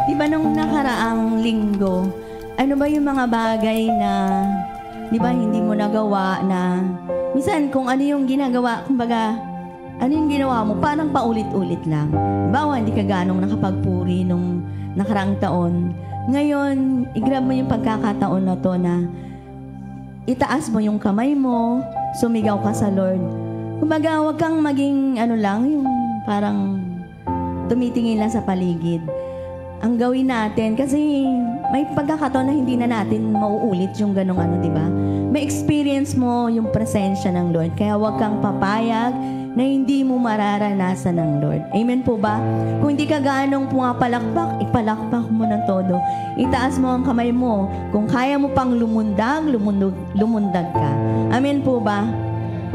Di ba nung nakaraang linggo, ano ba yung mga bagay na, di ba, hindi mo nagawa na, minsan kung ano yung ginagawa, kumbaga, ano yung ginawa mo, parang paulit-ulit lang. Bawa, hindi ka ganong nakapagpuri nung nakaraang taon. Ngayon, i-grab mo yung pagkakataon na to na itaas mo yung kamay mo, sumigaw ka sa Lord. Kumbaga, huwag kang maging ano lang, yung parang tumitingin lang sa paligid. Ang gawin natin, kasi may pagkakataon na hindi na natin mauulit yung ganong ano, di ba? May experience mo yung presensya ng Lord. Kaya huwag kang papayag na hindi mo mararanasan ng Lord. Amen po ba? Kung hindi ka ganong pumapalakpak, ipalakpak mo ng todo. Itaas mo ang kamay mo. Kung kaya mo pang lumundag, lumundag ka. Amen po ba?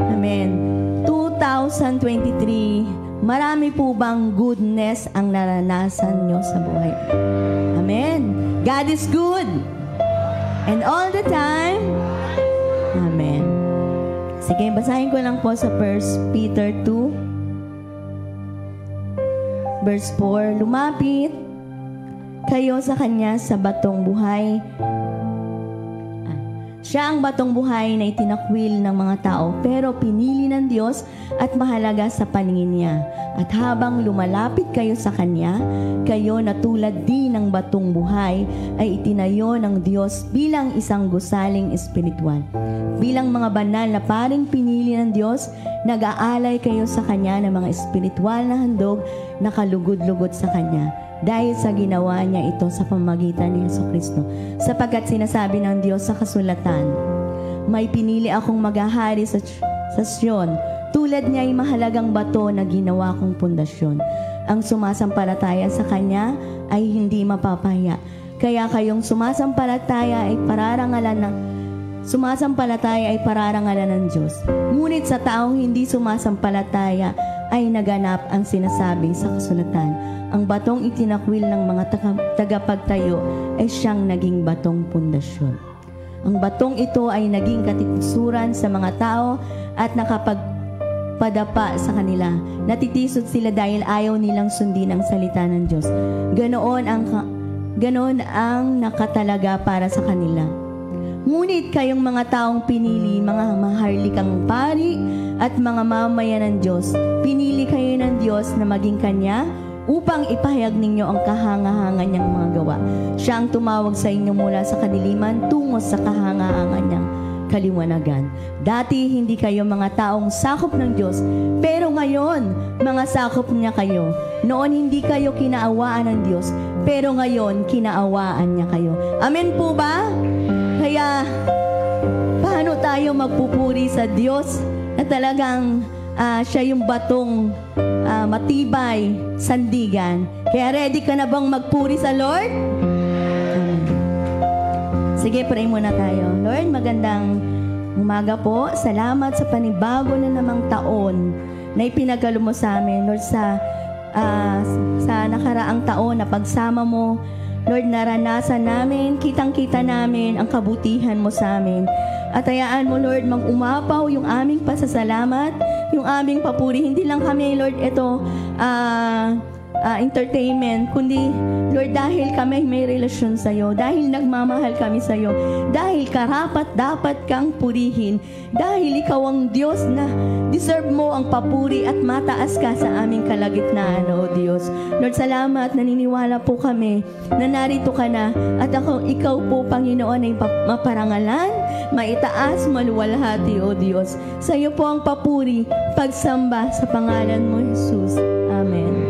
Amen. 2023, marami po bang goodness ang naranasan nyo sa buhay? Amen. God is good. And all the time, amen. Sige, basahin ko lang po sa 1 Peter 2, verse 4. Lumapit kayo sa Kanya sa batong buhay. Siya ang batong buhay na itinakwil ng mga tao, pero pinili ng Diyos at mahalaga sa paningin niya. At habang lumalapit kayo sa Kanya, kayo na tulad din ng batong buhay ay itinayo ng Diyos bilang isang gusaling espiritual. Bilang mga banal na paring pinili ng Diyos, nag-aalay kayo sa Kanya ng mga espiritual na handog na kalugod-lugod sa Kanya. Dahil sa ginawa niya ito sa pamamagitan ni Jesucristo. Sapagkat sinasabi ng Diyos sa kasulatan, may pinili akong maghahari sa Sion. Tulad niya ay mahalagang bato na ginawa kong pundasyon. Ang sumasampalataya sa Kanya ay hindi mapapahiya. Kaya kayong sumasampalataya ay pararangalan ng Diyos. Ngunit sa taong hindi sumasampalataya ay naganap ang sinasabi sa kasulatan. Ang batong itinakwil ng mga tagapagtayo ay siyang naging batong pundasyon. Ang batong ito ay naging katikusuran sa mga tao at nakapagpadapa sa kanila. Natitisod sila dahil ayaw nilang sundin ang salita ng Diyos. Ganoon ang nakatalaga para sa kanila. Ngunit kayong mga taong pinili, mga maharlikang pari at mga mamayan ng Diyos, pinili kayo ng Diyos na maging Kanya upang ipahayag ninyo ang kahanga-hanga niyang mga gawa. Siya ang tumawag sa inyo mula sa kadiliman tungo sa kahanga-hanga niyang kaliwanagan. Dati hindi kayo mga taong sakop ng Diyos, pero ngayon, mga sakop niya kayo. Noon hindi kayo kinaawaan ng Diyos, pero ngayon, kinaawaan niya kayo. Amen po ba? Kaya, paano tayo magpupuri sa Diyos na talagang siya yung batong matibay, sandigan. Kaya ready ka na bang magpuri sa Lord? Sige, pray muna tayo. Lord, magandang umaga po. Salamat sa panibago na namang taon na ipinagkaloob mo sa amin. Lord, sa nakaraang taon na pagsama mo, Lord, naranasan namin, kitang-kita namin ang kabutihan mo sa amin. At hayaan mo, Lord, mag-umapaw yung aming pasasalamat, yung aming papuri. Hindi lang kami, Lord, ito entertainment, kundi, Lord, dahil kami may relasyon sa'yo, dahil nagmamahal kami sa'yo, dahil karapat-dapat kang purihin, dahil ikaw ang Diyos na deserve mo ang papuri at mataas ka sa aming kalagitnaan, O Diyos. Lord, salamat, naniniwala po kami na narito ka na at ikaw po, Panginoon, ay maparangalan, maitaas, maluwalhati, O Diyos. Sa iyo po ang papuri, pagsamba sa pangalan mo, Jesus. Amen.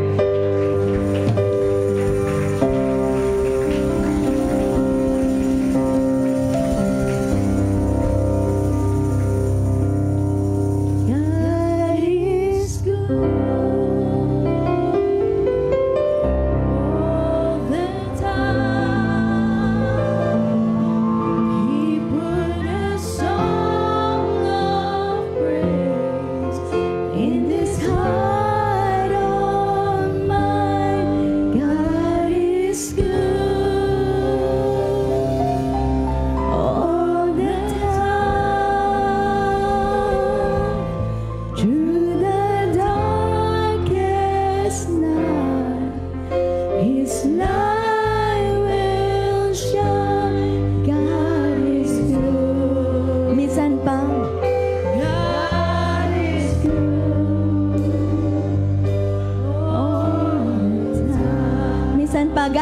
In this heart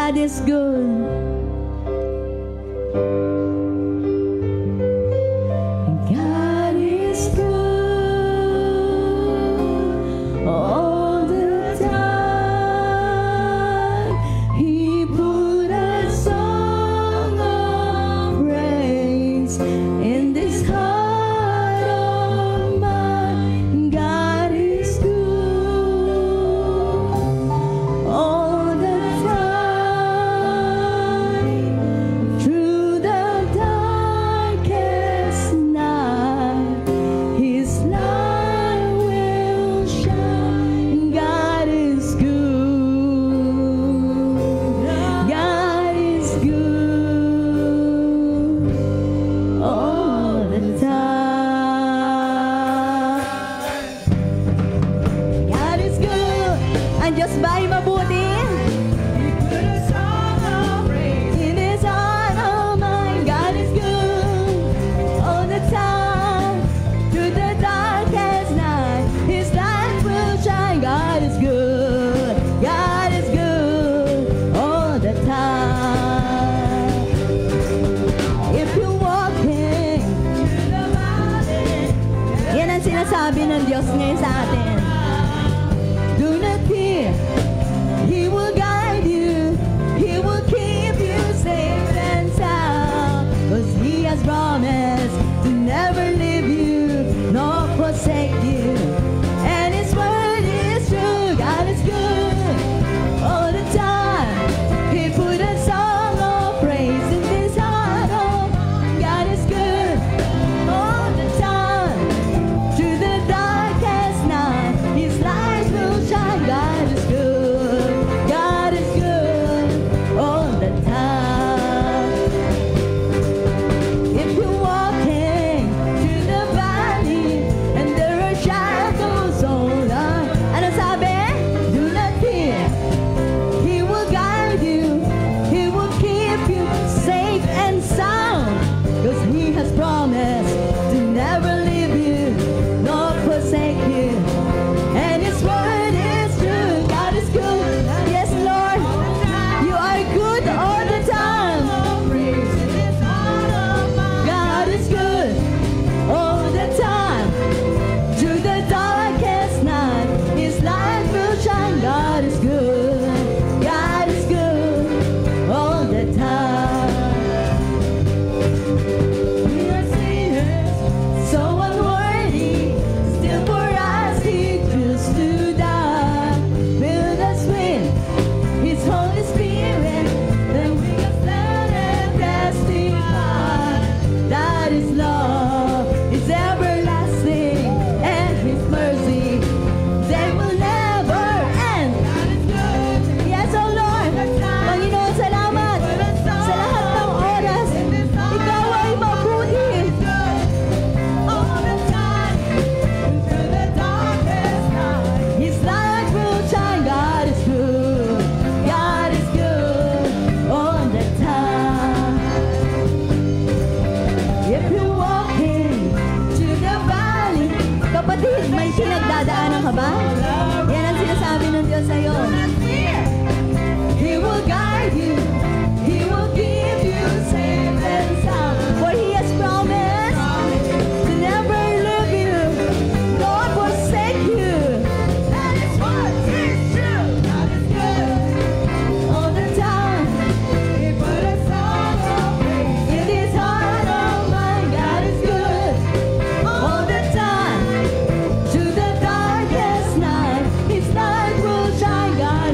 God is good. God is good all the time. He put a song of praise in this heart of mine. God is good all the time. Through the darkest night, His light will shine. God is good. God is good all the time. God is good. Ang Diyos ba'y mabuti? In His heart of mine, God is good all the time. Through the darkest night, His light will shine. God is good. God is good all the time. If you're walking through the valley, yan ang sinasabi ng Diyos ngayon sa atin. Do not fear. He will guide you. He will keep you safe and sound. 'Cause He has promised to never leave you nor forsake you. And His word is true. God is good all the time. He put a song of praise in this heart of mine. God is good all the time. Through the darkest night, His light will shine. God is good. God is good all the time. If you're walking through the valley and there are shadows all around, ano sabi? Do not fear. He will guide you. He will keep you safe and sound. 'Cause He has promised to never leave you nor forsake you. And His word is true. God is good. Yes, Lord. You are good all the time. God is good all the time. Through the darkest night, His light will shine. God is good. God is good all the time. We are sinners, so unworthy. Still for us He chose to die. Fill us with His Holy Spirit, then we can stand and testify that His love is everlasting and His mercy they will never end. God is good. Yes, oh Lord. Panginoon, salamat sa lahat ng oras. Ikaw ay mabuti. All the time, through the darkest night, His light will shine. God is good. God is good all the time. If you're walking through the valley, kapatid, may pinagdadaanan ka ba? Yan ang sinasabi ng Diyos sa'yo. He will guide you. He will keep you safe and sound. For He has promised to never leave you nor forsake you. That is what is true. God is good all the time. He put a song of praise in His heart of mine. God is good all the time. Through the darkest night, His light will shine. God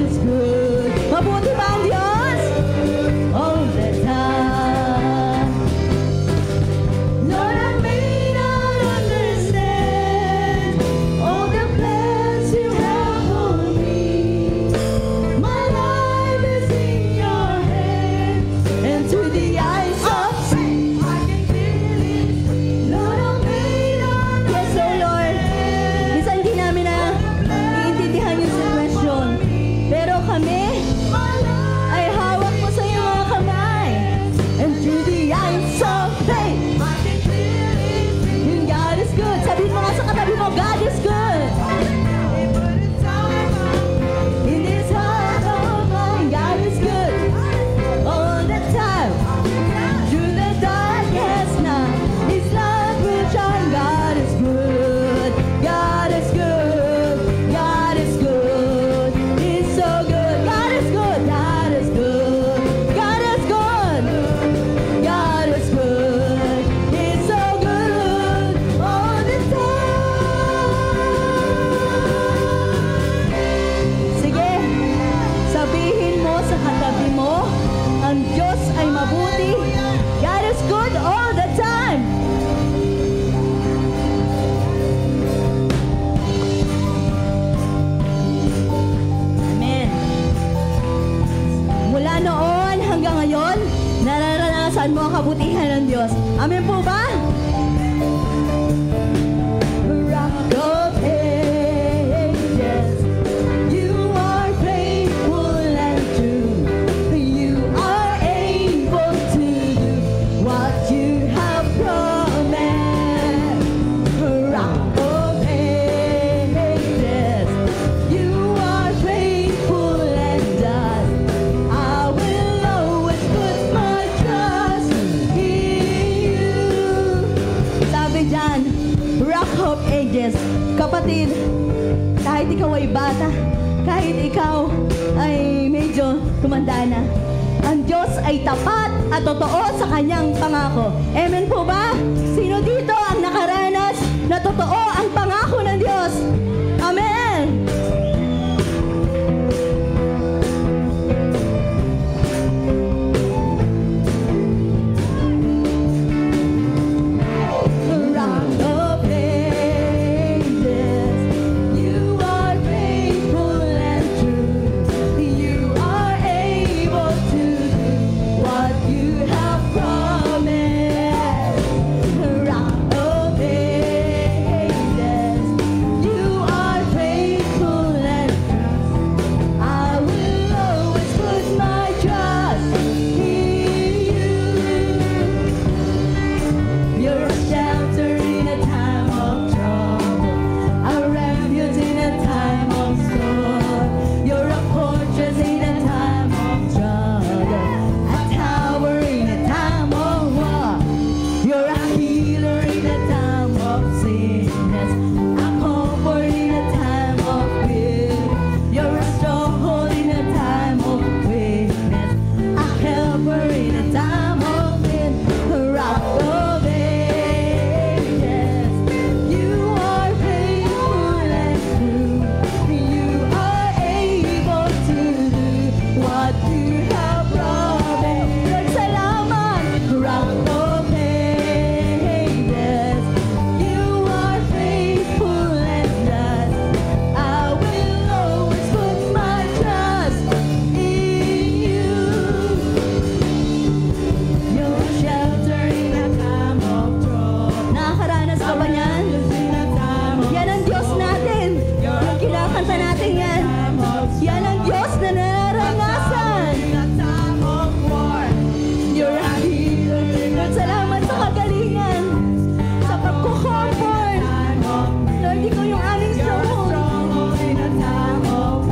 Amen po ba? Rock of Ages, you are faithful and true. You are able to do what you have promised. Rock of Ages, you are faithful and just. I will always put my trust in you. Sabi dyan, Rock of Ages, kapatid, kahit ikaw ay bata, kahit ikaw ay medyo tumanda na, ang Diyos ay tapat at totoo sa kanyang pangako. Amen po ba? Sino dito ang nakaranas na totoo ang pangako ng Diyos? Amen! Rock of Ages, you are faithful and true. You are able to do what you have promised. Rock of Ages, you are faithful and true. I will always put my trust in you. You're a shelter in a time of trouble, a refuge in a time of storm. You're a fortress in a time of struggle, a tower in a time of war. You're a healer in a time of sickness, a comfort in a time of fear. You're a stronghold in a time of weakness, a helper in a time of need. Rock of Ages, you are faithful and true. You are able to do what you have promised. Lord, salamat. Rock of Ages, you are faithful and just. I will always put my trust in you. You're a shelter in a time of trouble. Nakakaranas ka ba yan? Yan ang Diyos natin. Yung kinakanta natin yan. Yan ang Diyos na naranasan. You're a healer. Lord, salamat sa kagalingan, sa pagkukomfort. Lord, ikaw yung aming stronghold.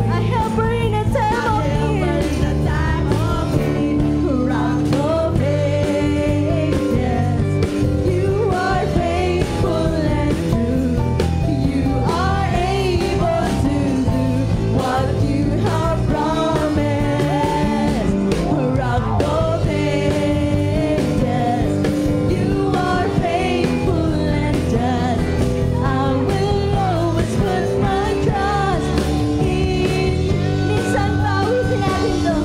A helper in a time of need. Rock of Ages, you are faithful and true. You are able to do what you have promised. Rock of Ages, you are faithful and just. I will always put my trust in you. Minsan pawisin natin to.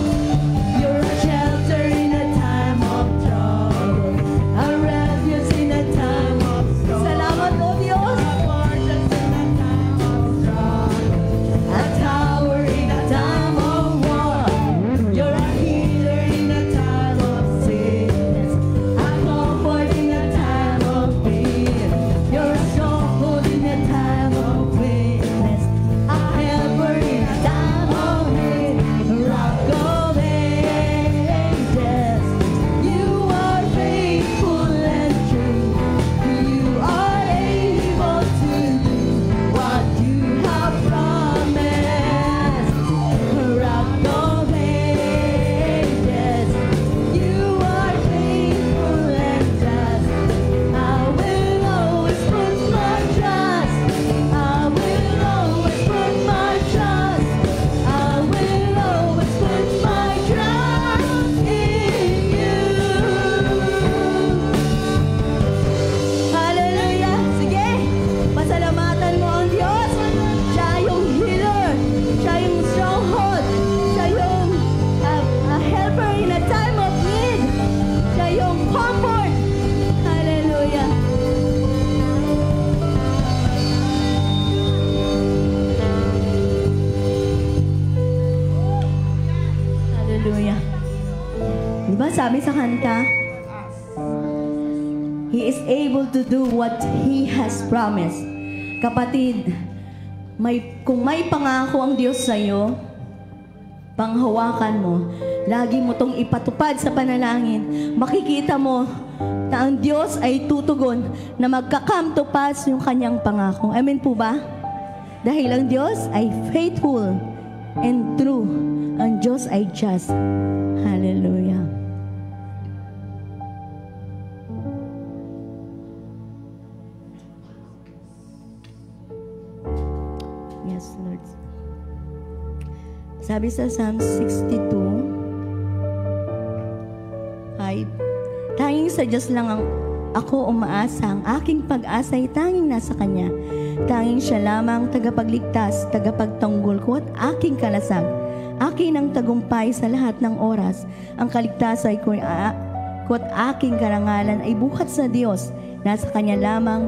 You're a shelter in a time of trouble, a refuge in a time of storm. Salamat o Diyos. A tower in a time of war. You're a healer in a time of sickness, a comfort in a time of fear. You're a stronghold in a time of weakness, a helper in a time of need. Rock of Ages, you are faithful and true. You are able to do what you have promised. Rock of Ages, you are faithful and just. I will always put my trust. I will always put my trust. I will always put my trust in you. Hallelujah! Sige, pasalamatan mo ang Diyos. Siya yung healer. Siya yung stronghold. Siya yung a helper in a time of need. Siya yung comfort. Hallelujah! Hallelujah! Diba sabi sa kanta, He is able to do what He has promised. Kapatid, kung may pangako ang Diyos sa iyo, panghawakan mo. Lagi mo tong ipatupad sa panalangin. Makikita mo na ang Diyos ay tutugon na magka-come to pass yung kanyang pangako. Amen po ba? Dahil ang Diyos ay faithful and true. Ang Diyos ay just. Hallelujah. Yes, Lord. Sabi sa Psalm 62:5, tanging sa Diyos lang ako umaasa, ang aking pag-asa ay tanging nasa Kanya. Tanging Siya lamang tagapagligtas, tagapagtanggol ko at aking kalasag. Akin ang tagumpay sa lahat ng oras. Ang kaligtasan ko at aking karangalan ay buhat sa Diyos. Nasa Kanya lamang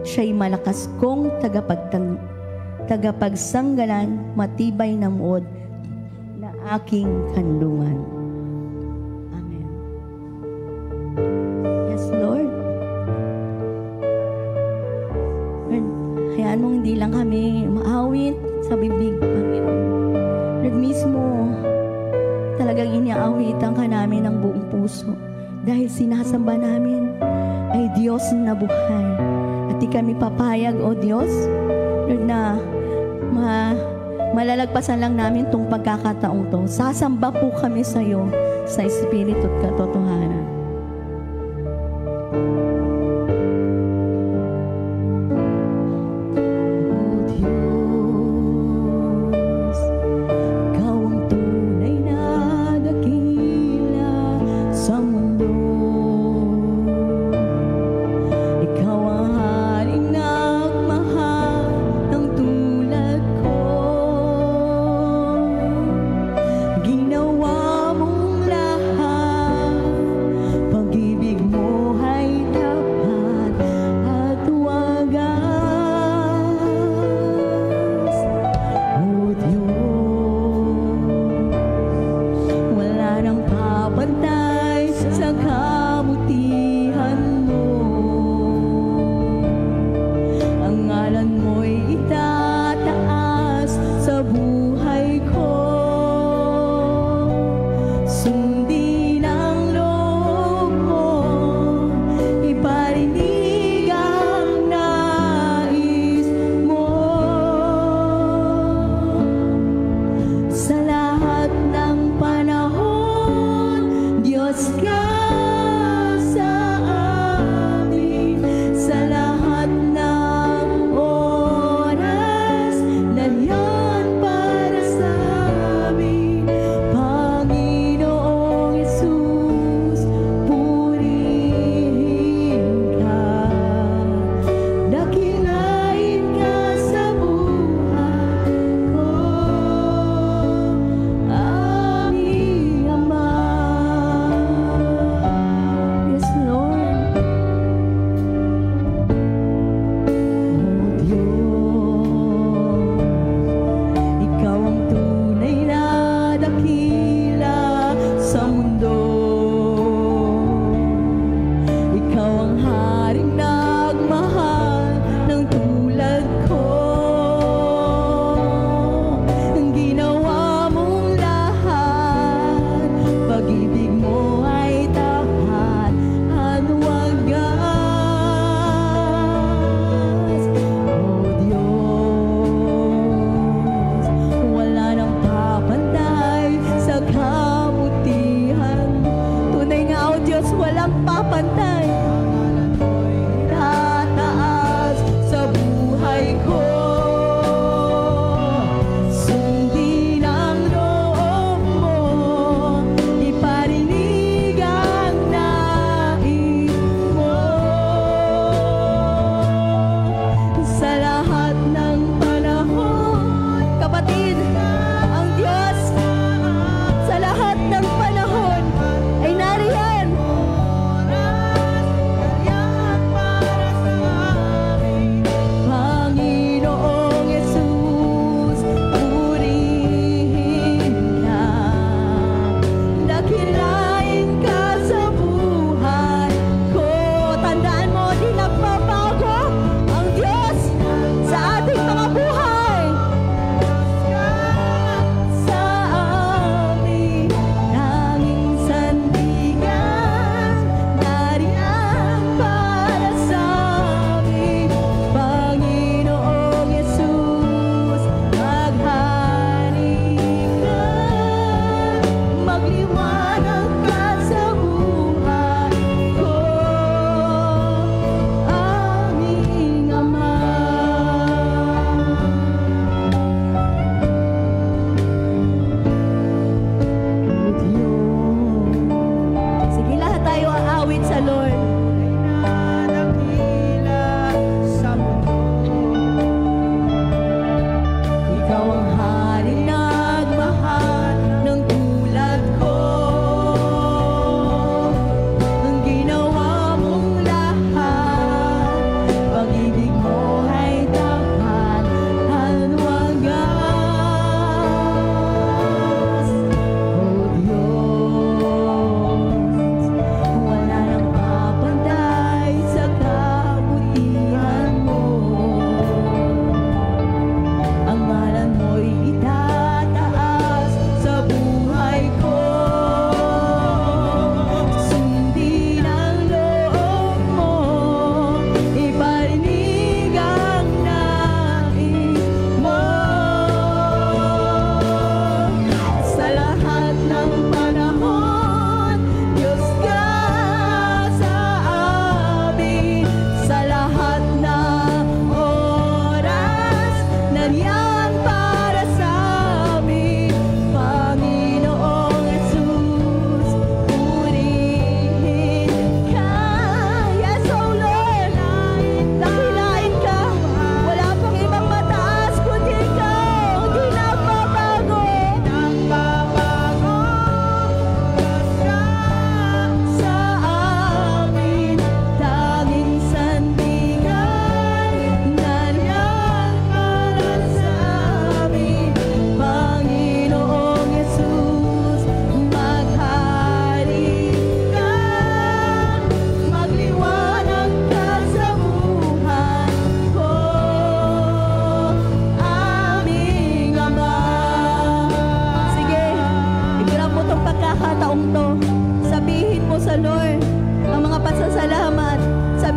siya'y malakas kong tagapagsanggalan, matibay na muod na aking kanlungan. Amen. Yes, Lord. Lord, hayaan mong hindi lang kami maawit sa bibig, Panginoon. Lord, mismo, talagang iniaawitan ka namin ng buong puso dahil sinasamba namin ay Diyos na buhay. At di kami papayag, O Diyos, Lord, na malalagpasan lang namin itong pagkakataong to. Sasamba po kami sa iyo sa Espiritu at katotohanan.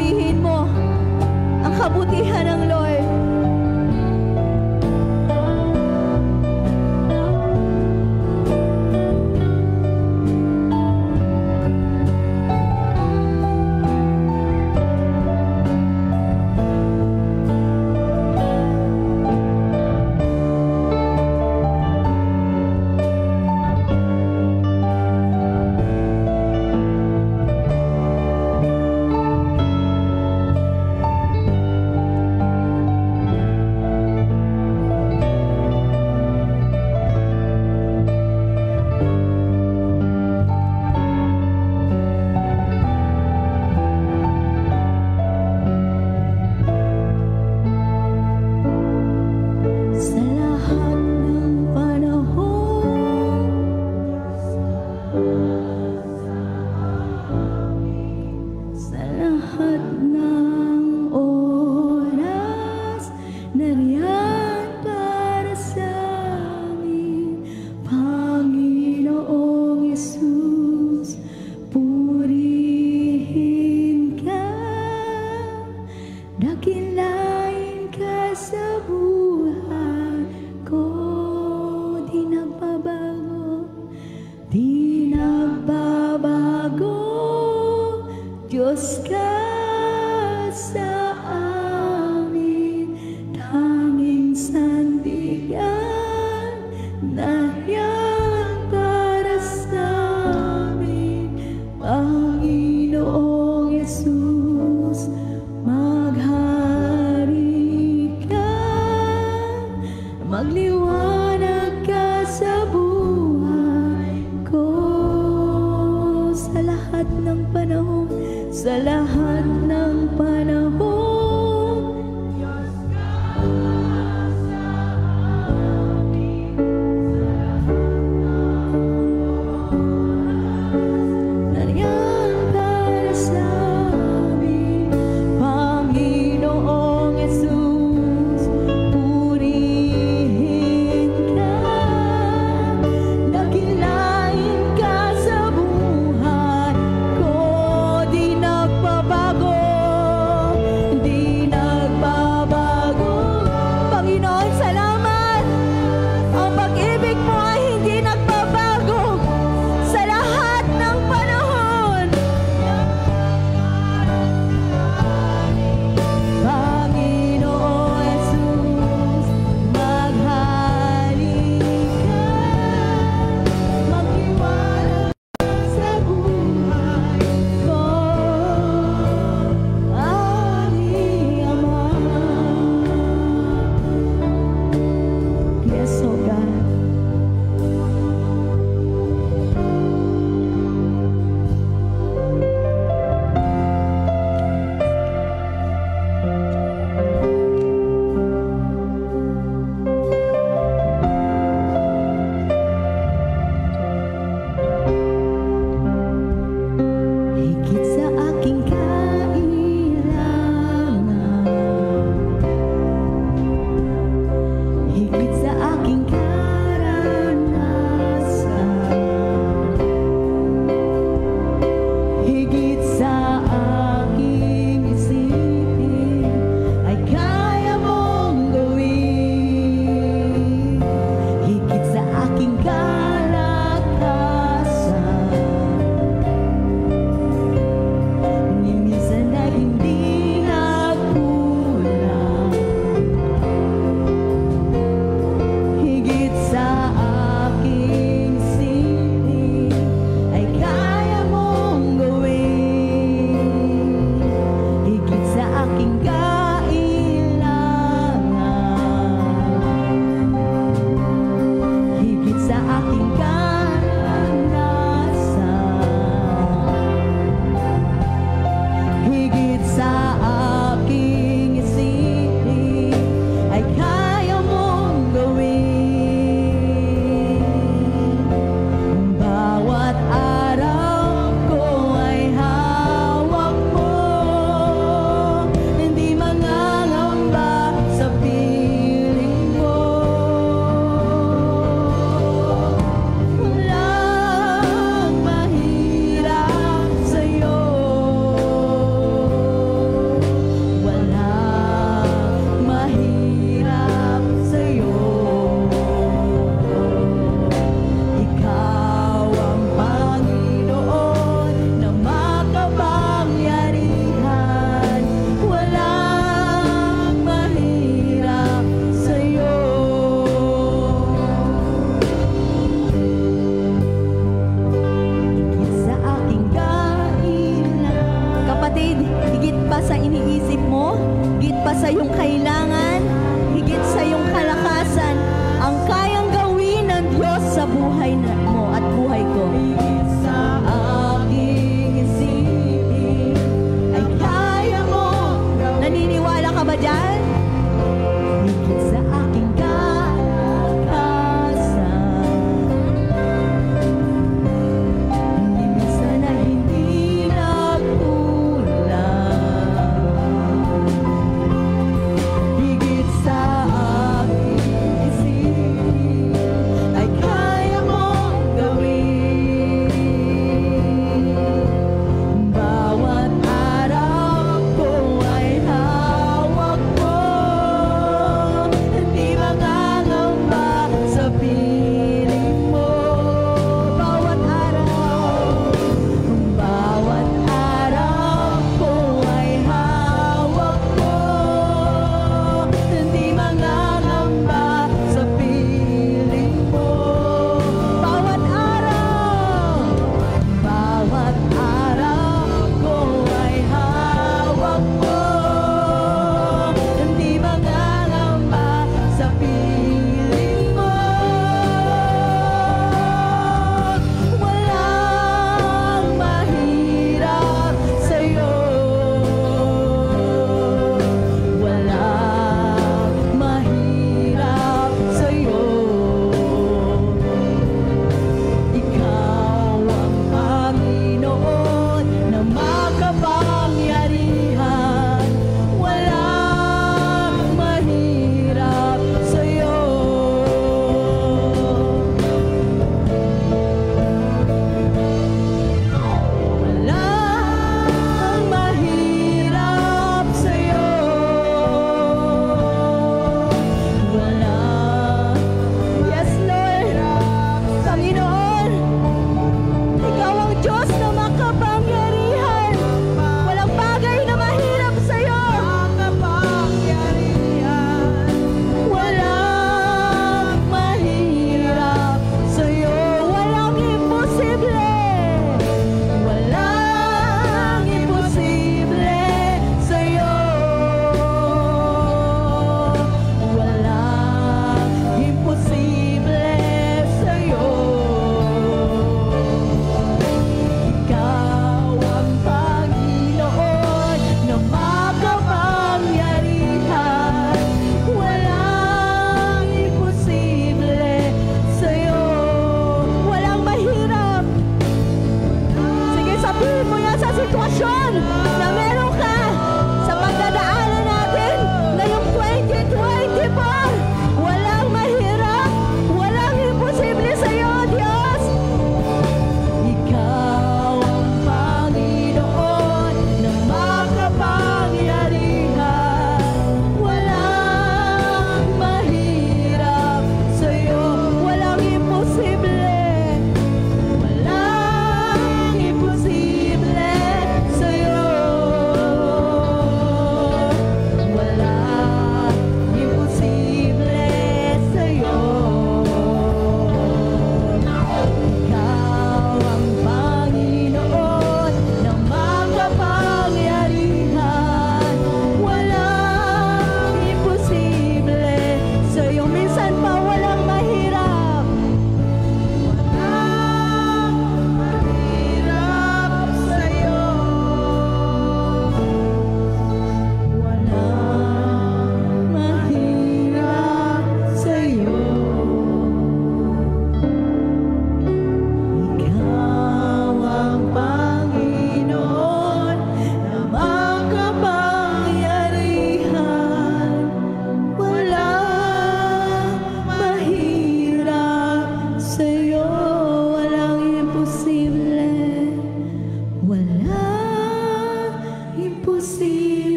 sabihin mo ang kabutihan ng Lord. Diyos ka sa amin, tanging sandigan na yan para sa amin. Panginoong Yesus, maghari ka, magliwanag ka sa buhay ko. Sa lahat ng panahon, sa lahat ng panahon, Diyos ka sa amin. Nariyan para sa amin, Panginoong Yesus, purihin ka, dakilain ka sa buhay ko. Di nagbabago, Panginoon, salamat. Ang pag-ibig mo ay hindi nagbabago sa lahat ng panahon. Panginoon Jesus, maghari ka, magliwanag sa buhay ko. Aming Ama. Yes, oh God. Higit sa aking kailangan, higit sa aking karanasan, higit sa aking isipin, ay kaya mong gawin. Higit sa aking kalakasan, ni minsan ay hindi nagkulang.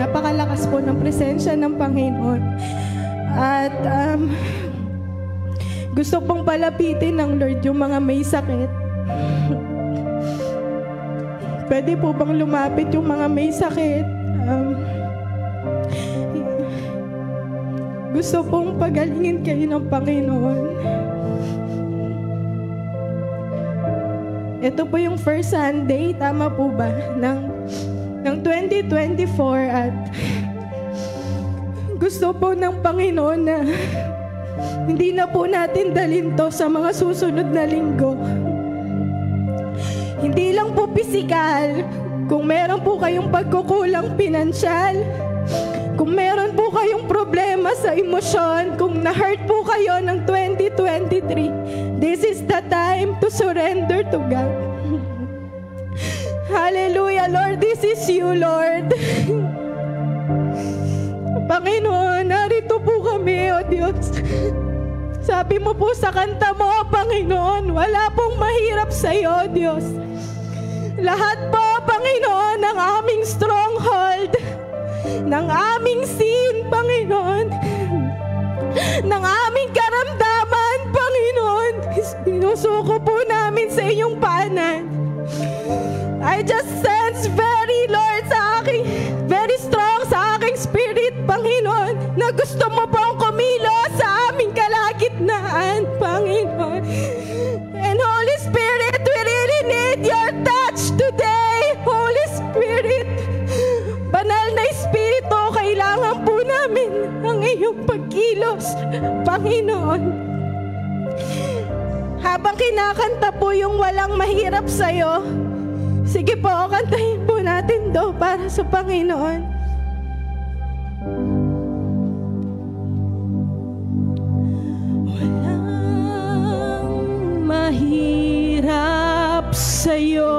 napakalakas po ng presensya ng Panginoon. At gusto pong palapitin ng Lord yung mga may sakit. Pwede po bang lumapit yung mga may sakit? Gusto pong pagalingin kayo ng Panginoon. Ito po yung first Sunday, tama po ba, ng 2024 at gusto po ng Panginoon na hindi na po natin dalhin to sa mga susunod na linggo. Hindi lang po pisikal, kung meron po kayong pagkukulang pinansyal, kung meron po kayong problema sa emosyon, kung na-hurt po kayo ng 2023, this is the time to surrender to God. Hallelujah, Lord, this is you, Lord. Panginoon, narito po kami, O Diyos. Sabi mo po sa kanta mo, Panginoon, wala pong mahirap sa iyo, Diyos. Lahat po, Panginoon, ng aming stronghold, ng aming sin, Panginoon, ng aming karamdaman, Panginoon, sinusuko po namin sa iyong paanan. I just sense very strong sa aking spirit, Panginoon, na gusto mo pong kumilos sa aming kalagitnaan, Panginoon. And Holy Spirit, we really need your touch today, Holy Spirit. Banal na Espiritu, kailangan po namin ang iyong pagkilos, Panginoon. Habang kinakanta po yung walang mahirap sa'yo, sige po, kantahin po natin do para sa Panginoon. Walang mahirap sa'yo,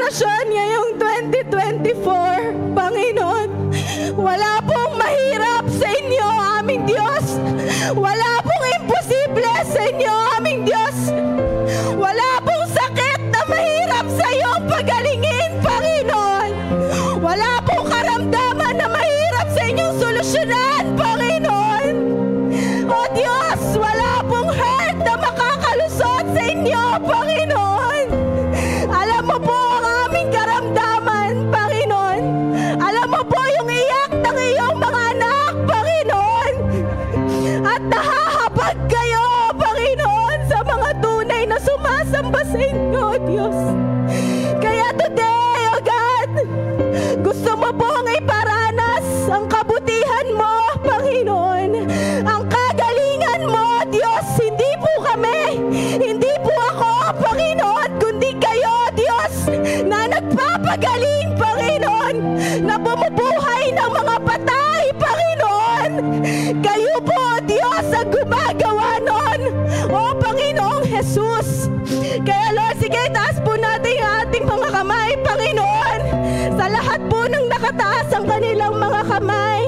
sitwasyon ngayong 2024, Panginoon. Wala pong mahirap sa inyo, aming Diyos. Wala pong imposible sa inyo, aming Diyos. Wala pong sakit na mahirap sa iyong pagalingin, Panginoon. Wala pong karamdaman na mahirap sa inyong solusyonan, Panginoon. O Diyos, wala pong hurt na makakalusot sa inyo, Panginoon. Alam mo po ang aming karamdaman, Panginoon. Alam mo po yung iyak ng iyong mga anak, Panginoon. At nahahabag kayo, Panginoon, sa mga tunay na sumasamba sa inyo, Diyos. Kaya today, O God, gusto mo pong iparanas ang kabutihan mo, Panginoon. Ang kagalingan mo, Diyos, hindi po kami, hindi po ako, Panginoon, kundi kayo, Diyos, na nagpapagaling, Panginoon, na bumubuhay ng mga patay, Panginoon. Kayo po, Diyos, ang gumagawa nun, O Panginoong Jesus. Kaya Lord, sige, taas po natin ang ating mga kamay, Panginoon. Sa lahat po ng nakataas ang kanilang mga kamay,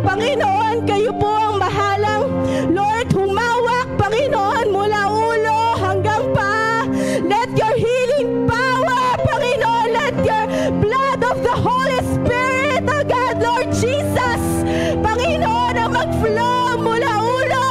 Panginoon, kayo po ang mahalang, Lord, humawak, Panginoon, mula ulo hanggang paa. Let your healing power, Panginoon, let your blood of the Holy Spirit, O God, Lord Jesus, Panginoon, ang mag-flow mula ulo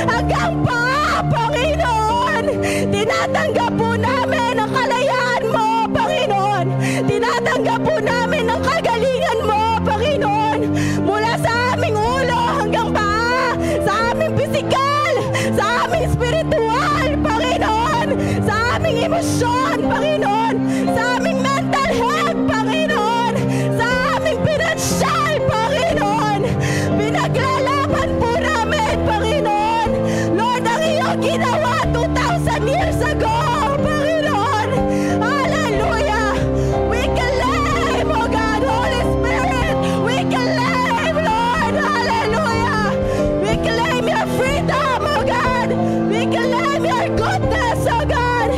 hanggang paa, Panginoon. Tinatanggap po namin ang kalayaan mo, Panginoon. Tinatanggap po namin ang kagalingan mo, Panginoon, mula sa aming ulo hanggang paa, sa aming pisikal, sa aming spiritual, Panginoon, sa aming emosyon, Panginoon, sa aming mental health, Panginoon, sa aming pinansyal, Panginoon. Pinaglalaban po namin, Panginoon, Lord, ang iyong ginawa 2,000 years ago, Panginoon. Hallelujah. We claim, oh God, Holy Spirit. We claim, Lord. Hallelujah. We claim your freedom, oh God. We claim your goodness, oh God.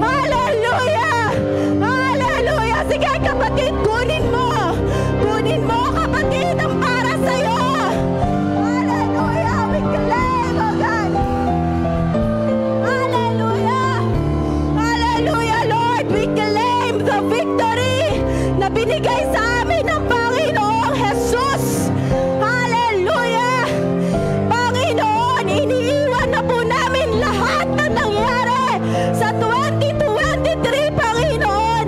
Hallelujah. Hallelujah. Sige, kapatid, kunin mo. Kunin mo, kapatid, ang para sa'yo. Hallelujah. We claim, oh God. Hallelujah! Hallelujah, Lord! We claim the victory na binigay sa amin ng Panginoong Jesus! Hallelujah! Panginoon, iniiwan na po namin lahat na nangyari sa 2023, Panginoon!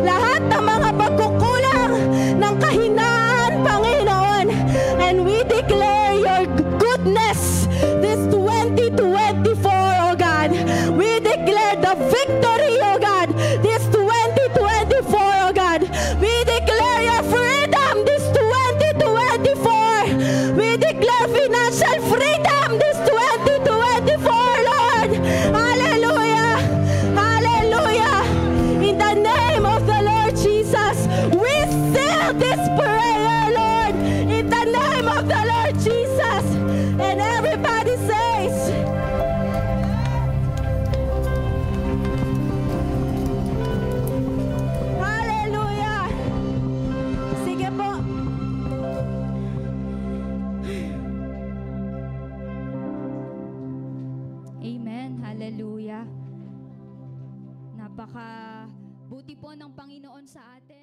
Lahat ng mga pagkukulang ng kahinaan, Panginoon! And we declare your goodness this 2024, oh God. We declare the victory, oh God, this 2024, oh God. We declare your freedom this 2024. We declare financial freedom this 2024, Lord. Hallelujah. Hallelujah. In the name of the Lord Jesus, we seal this prayer, Lord. In the name of the Lord Jesus. And everybody says, hallelujah. Sige po. Amen. Hallelujah. Napaka buti po ng Panginoon sa atin.